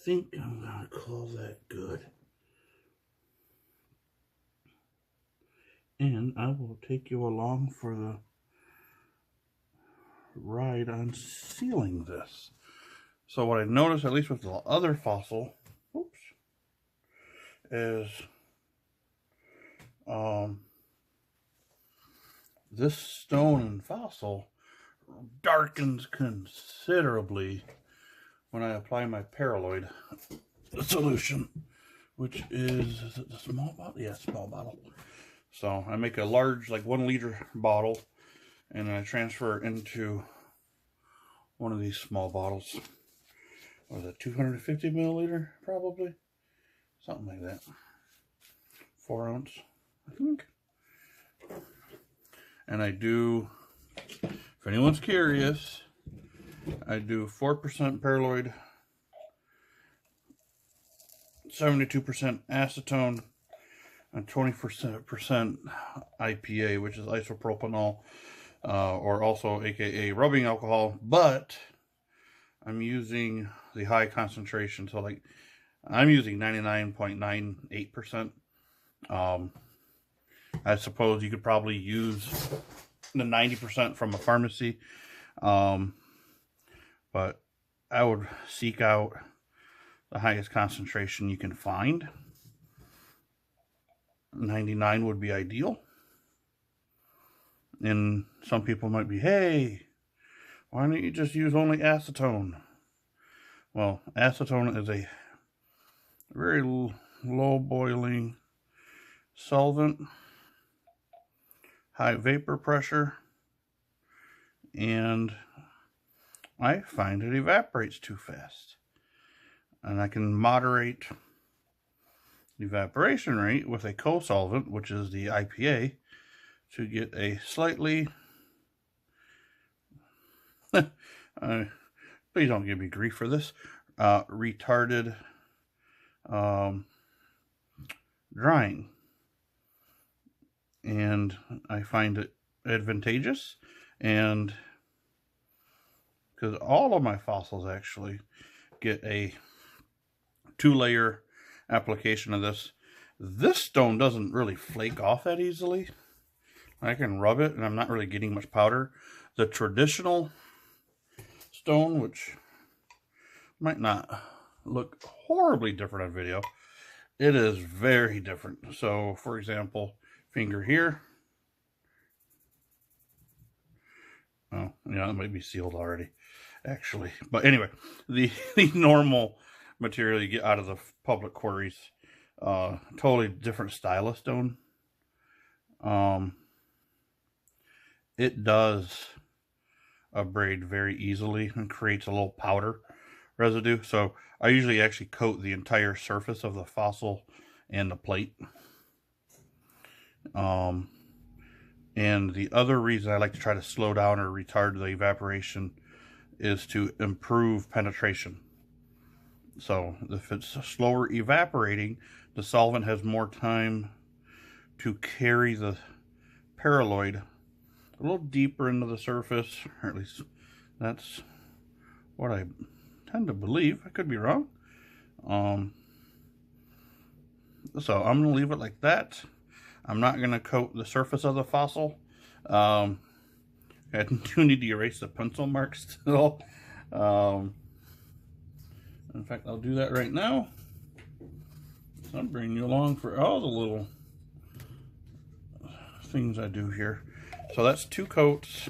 think I'm going to call that good. And I will take you along for the ride on sealing this. So what I noticed, at least with the other fossil, is this stone and fossil darkens considerably when I apply my paraloid solution, which is it the small bottle? Yeah, small bottle. So I make a large, like 1 liter bottle, and then I transfer it into one of these small bottles. What is it, 250 milliliter, probably? Something like that. 4 ounce, I think. And I do, if anyone's curious, I do 4% paraloid, 72% acetone, and 20% IPA, which is isopropanol, or also aka rubbing alcohol, but I'm using the high concentration, so like I'm using 99.98%. I suppose you could probably use the 90% from a pharmacy, but I would seek out the highest concentration you can find. 99 would be ideal. And some people might be, hey, why don't you just use only acetone? Well, acetone is a very low boiling solvent, high vapor pressure, and I find it evaporates too fast. And I can moderate the evaporation rate with a co-solvent, which is the IPA, to get a slightly please don't give me grief for this, retarded drying. And I find it advantageous, and because all of my fossils actually get a 2-layer application of this. This stone doesn't really flake off that easily. I can rub it and I'm not really getting much powder. The traditional stone, which might not look horribly different on video, it is very different. So for example, finger here. Oh, yeah, it might be sealed already, actually. But anyway, the normal material you get out of the public quarries, totally different style of stone. It does abrade very easily and creates a little powder residue. So I usually actually coat the entire surface of the fossil and the plate. And the other reason I like to try to slow down or retard the evaporation is to improve penetration. So if it's slower evaporating, the solvent has more time to carry the paraloid a little deeper into the surface, or at least that's what I tend to believe. I could be wrong. So I'm going to leave it like that. I'm not going to coat the surface of the fossil. I do need to erase the pencil marks still. In fact, I'll do that right now. So I'm bringing you along for all the little things I do here. So that's 2 coats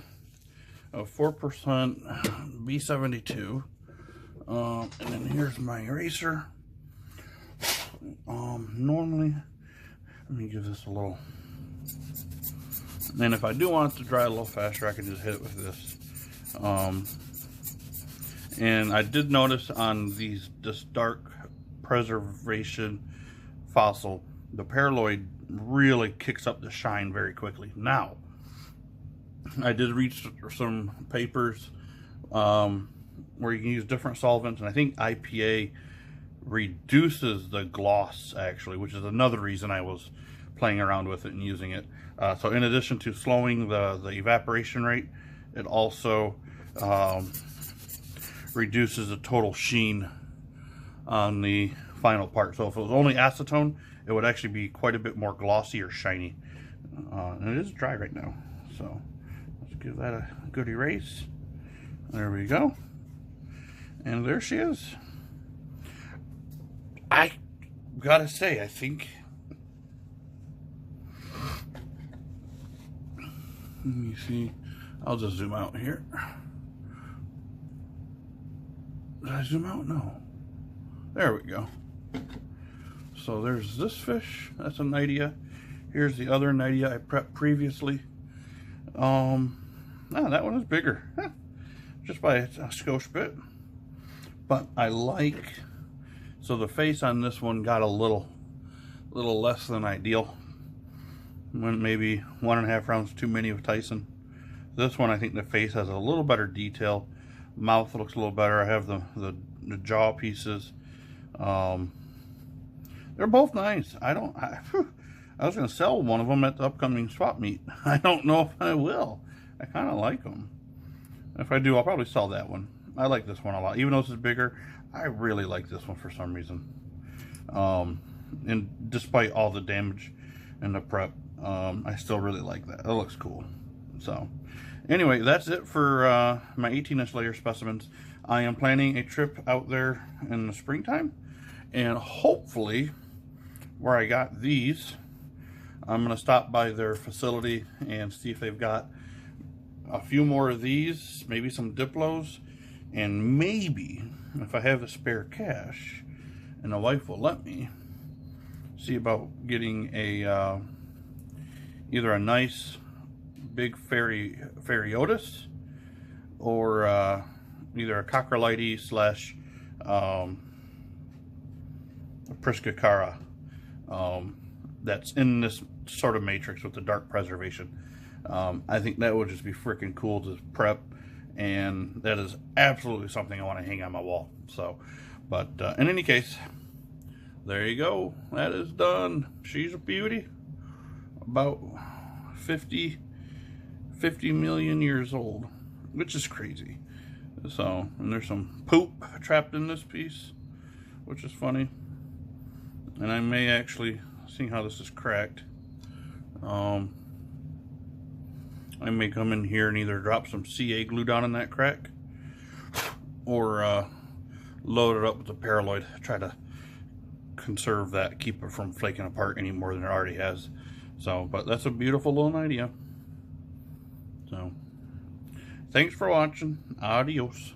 of 4% B72. And then here's my eraser. Normally, let me give this a little. And if I do want it to dry a little faster, I can just hit it with this. And I did notice on this dark preservation fossil, the paraloid really kicks up the shine very quickly. Now, I did read some papers where you can use different solvents, and I think IPA reduces the gloss actually, which is another reason I was playing around with it and using it. So in addition to slowing the evaporation rate, it also reduces the total sheen on the final part. So if it was only acetone, it would actually be quite a bit more glossy or shiny. And it is dry right now. So let's give that a good erase. There we go. And there she is. I gotta say, I think, let me see, I'll just zoom out here. Did I zoom out? No. There we go. So there's this fish, that's a Knightia. Here's the other Knightia I prepped previously. That one is bigger, just by a skosh bit. But I like, so the face on this one got a little less than ideal. Went maybe 1.5 rounds too many of Tyson. This one, I think the face has a little better detail. Mouth looks a little better. I have the jaw pieces. They're both nice. I was going to sell one of them at the upcoming swap meet. I don't know if I will. I kind of like them. If I do, I'll probably sell that one. I like this one a lot. Even though this is bigger, I really like this one for some reason. And despite all the damage and the prep, I still really like that. It looks cool. So anyway, that's it for my 18-inch layer specimens. I am planning a trip out there in the springtime, and hopefully where I got these, I'm going to stop by their facility and see if they've got a few more of these, maybe some Diplos, and maybe if I have the spare cash and the wife will let me, see about getting a either a nice big Ferriotis or either a Cockrolyte slash Priscacara that's in this sort of matrix with the dark preservation. I think that would just be freaking cool to prep, and that is absolutely something I want to hang on my wall. So, but in any case, there you go. That is done. She's a beauty. About 50 million years old, which is crazy. So, and there's some poop trapped in this piece, which is funny. And I may actually, see how this is cracked, I may come in here and either drop some CA glue down in that crack, or load it up with a paraloid, try to conserve that, keep it from flaking apart any more than it already has. So, but that's a beautiful little Knightia. So, thanks for watching. Adios.